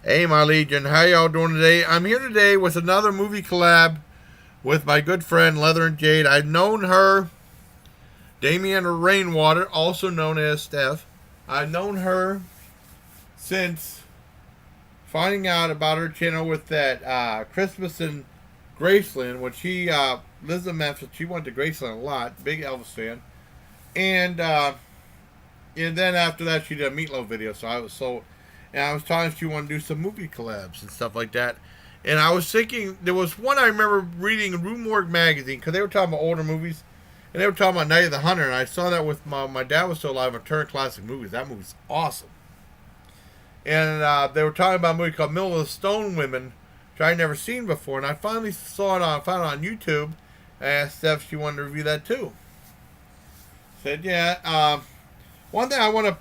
Hey, my Legion, how y'all doing today? I'm here today with another movie collab with my good friend Leather and Jade. I've known her, Damian Rainwater, also known as Steph. I've known her since finding out about her channel with that Christmas in Graceland, when she lives in Memphis. She went to Graceland a lot, big Elvis fan, and then after that she did a Meatloaf video. And I was telling her she wanted to do some movie collabs and stuff like that. And I was thinking, there was one I remember reading in Rue Morgue magazine, because they were talking about older movies, and they were talking about Night of the Hunter, and I saw that with my dad was still alive, on Turner Classic Movies. That movie's awesome. And they were talking about a movie called Middle of the Stone Women, which I'd never seen before, and I finally found it on YouTube. I asked Steph if she wanted to review that too. Said, yeah. One thing I want to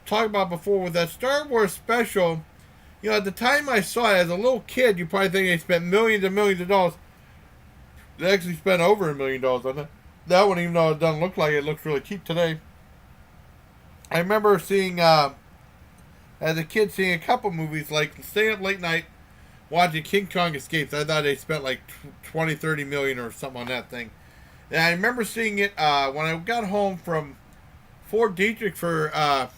talk about before with that Star Wars special, at the time I saw it as a little kid, you probably think they spent millions and millions of dollars. They actually spent over $1 million on it. That one, even though it doesn't look like it, looks really cheap today. I remember seeing, as a kid, seeing a couple movies, like staying up late night watching King Kong Escapes. I thought they spent like 20, 30 million or something on that thing. And I remember seeing it when I got home from Fort Detrick for a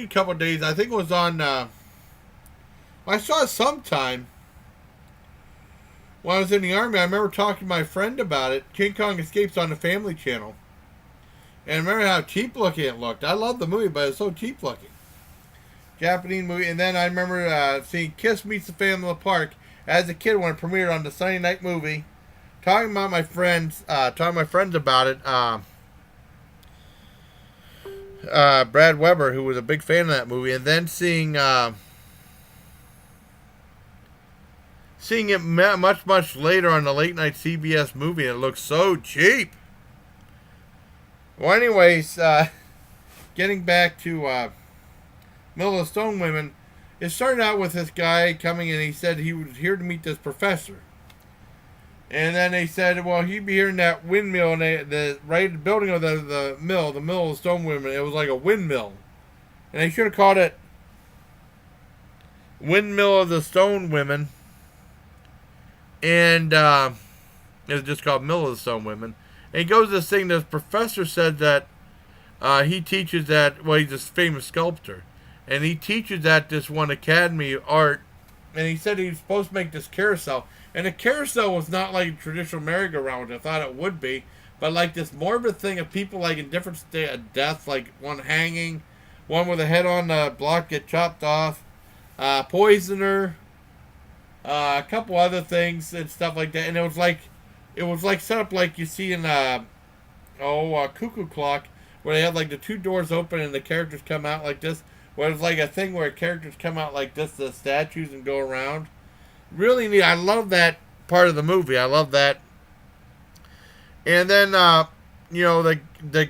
couple of days. I think it was on. I saw it sometime when I was in the Army. I remember talking to my friend about it. King Kong Escapes on the Family Channel. And I remember how cheap looking it looked. I loved the movie, but it was so cheap looking. Japanese movie. And then I remember seeing Kiss Meets the Family in the Park as a kid when it premiered on the Sunday Night Movie. Talking to my friends about it. Brad Weber, who was a big fan of that movie, and then seeing it much later on the late night CBS movie, and it looks so cheap. Well, anyways, getting back to Middle of the Stone Women, it started out with this guy coming in. He said he was here to meet this professor. And then they said, well, he'd be here in that windmill, and the building of the mill of the Stone Women, it was like a windmill. And they should have called it Windmill of the Stone Women. And it was just called Mill of the Stone Women. And he goes to this thing, this professor said that he teaches that, well, he's this famous sculptor. And he teaches at this one Academy of Art. And he said he was supposed to make this carousel. And the carousel was not like a traditional merry-go-round, which I thought it would be, but like this morbid thing of people like in different state of death, like one hanging, one with a head on the block get chopped off, poisoner, a couple other things and stuff like that. And it was like set up like you see in Cuckoo Clock, where they have like the two doors open and the characters come out like this. Where it's like a thing where characters come out like this, the statues, and go around. Really neat. I love that part of the movie. I love that. And then, the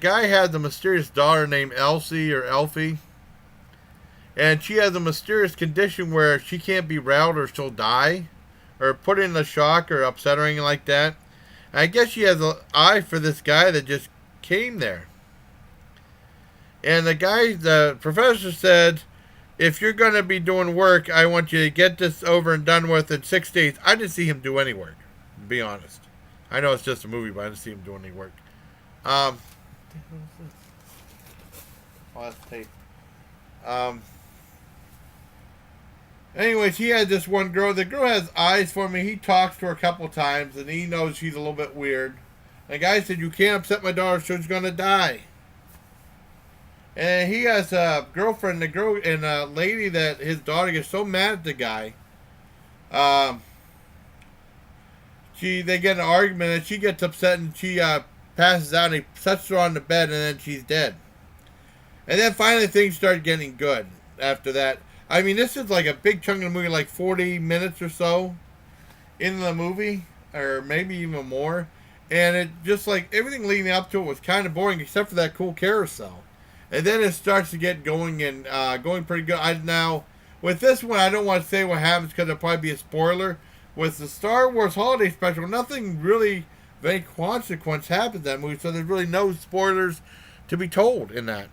guy has a mysterious daughter named Elsie or Elfie. And she has a mysterious condition where she can't be rattled or she'll die. Or put in a shock or upset or anything like that. And I guess she has an eye for this guy that just came there. And the professor said, if you're going to be doing work, I want you to get this over and done with in 6 days. I didn't see him do any work, to be honest. I know it's just a movie, but I didn't see him do any work. Oh, that's tape. Anyways, he had this one girl. The girl has eyes for me. He talks to her a couple times, and he knows she's a little bit weird. The guy said, you can't upset my daughter, she's going to die. And he has a girlfriend, and a lady that his daughter gets so mad at the guy. They get in an argument, and she gets upset, and she passes out, and he sets her on the bed, and then she's dead. And then finally things start getting good after that. I mean, this is like a big chunk of the movie, like 40 minutes or so in the movie, or maybe even more. And it just like everything leading up to it was kind of boring, except for that cool carousel. And then it starts to get going and going pretty good. Now, with this one, I don't want to say what happens because it'll probably be a spoiler. With the Star Wars Holiday Special, nothing really of any consequence happens in that movie, so there's really no spoilers to be told in that.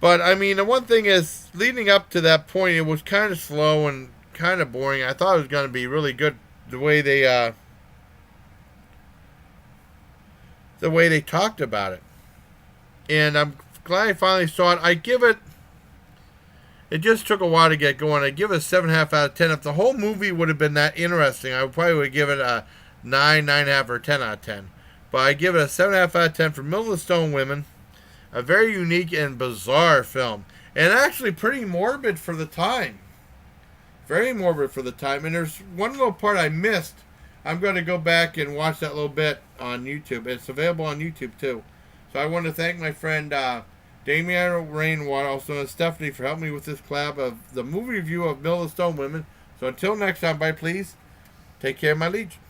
But But I mean, the one thing is, leading up to that point, it was kind of slow and kind of boring. I thought it was going to be really good the way they talked about it, and I'm glad I finally saw it. I give it. It just took a while to get going. I give it a 7.5 out of 10. If the whole movie would have been that interesting, I would probably give it a 9, 9.5, or 10 out of 10. But I give it a 7.5 out of 10 for Middle of the Stone Women. A very unique and bizarre film. And actually pretty morbid for the time. Very morbid for the time. And there's one little part I missed. I'm going to go back and watch that little bit on YouTube. It's available on YouTube too. So I want to thank my friend Damian Rainwater, also and Stephanie, for helping me with this collab of the movie review of Middle of the Stone Women. So until next time, bye please. Take care, my liege.